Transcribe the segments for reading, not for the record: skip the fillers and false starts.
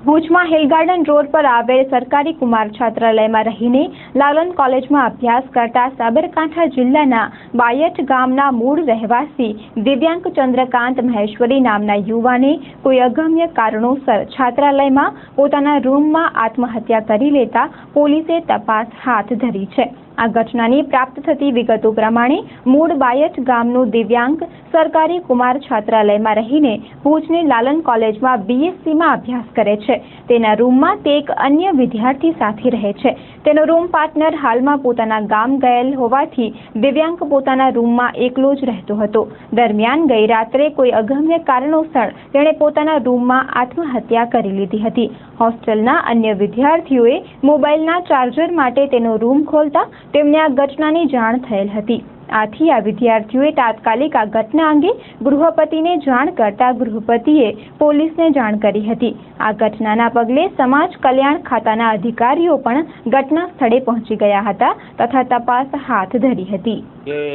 ભુજમાં hill garden road પર આવેલ સરકારી કુમાર છાત્રાલયમાં રહીને લાલન કોલેજમાં અભ્યાસ કરતા સાબરકાંઠા જિલ્લાના બાયટ ગામના મૂળ રહેવાસી દિવ્યાંગ ચંદ્રકાંત મહેશ્વરી નામના યુવાને કોઈ અગમ્ય કારણોસર છાત્રાલયમાં પોતાના રૂમમાં આત્મહત્યા કરી લેતા પોલીસે તપાસ હાથ ધરી છે। આ ઘટનાની પ્રાપ્ત થતી વિગતો પ્રમાણે મૂળ બાયટ ગામનું દિવ્યાંગ સરકારી કુમાર છાત્રાલયમાં રહીને ભુજની લાલન કોલેજમાં બીએસસીમાં અભ્યાસ કરે છે। તેના રૂમમાં તે એક અન્ય વિદ્યાર્થી સાથે રહે છે। તેનો રૂમ પાર્ટનર હાલમાં પોતાના ગામ ગયેલ હોવાથી દિવ્યાંગ પોતાના રૂમમાં એકલો જ રહેતો હતો। દરમિયાન ગઈ રાત્રે કોઈ અગમ્ય કારણોસર તેણે પોતાના રૂમમાં આત્મહત્યા કરી લીધી હતી। હોસ્ટેલના અન્ય વિદ્યાર્થીઓએ મોબાઈલના ચાર્જર માટે તેનો રૂમ ખોલતા તેમને આ ઘટનાની જાણ થયેલ હતી। આથી આ વિદ્યાર્થીઓએ તાત્કાલિક આ ઘટના અંગે ગૃહપતિને જાણ કરતા ગૃહપતિએ પોલીસને જાણ કરી હતી। આ ઘટનાના પગલે સમાજ કલ્યાણ ખાતાના અધિકારીઓ પણ ઘટના સ્થળે પહોંચી ગયા હતા તથા તપાસ હાથ ધરી હતી।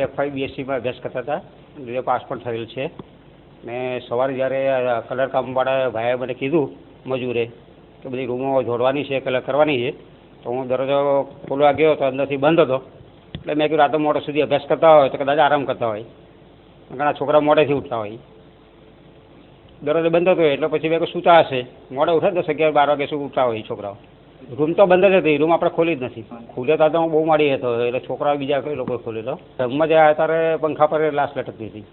એફઆઈ બીએસસીમાં અભ્યાસ કરતા હતા, જે પાસ પણ થયેલ છે। મેં સવારે જ્યારે કલર કામવાળા ભાઈએ મને કીધું મજૂરે કે બધી રૂમો જોડવાની છે, કલર કરવાની છે, તો હું દરવાજો ખોલવા ગયો તો અંદરથી બંધ હતો। એટલે મેં કીધું રાતો મોડે સુધી અભ્યાસ કરતા હોય તો કદાચ આરામ કરતા હોય, ઘણા છોકરા મોડેથી ઉઠતા હોય। દરવાજો બંધ હતો એટલે પછી મેં સૂતા હશે, મોડે ઉઠે તો 11-12 વાગે શું ઉઠતા હોય છોકરાઓ। રૂમ તો બંધ જ હતી, રૂમ આપણે ખોલી જ નથી। ખુલ્યો તો હું બહુ માડી હતો એટલે છોકરાઓ બીજા કોઈ લોકો ખોલેલો। રૂમમાં જ્યાં ત્યારે પંખા પર લાશ લટકતી હતી।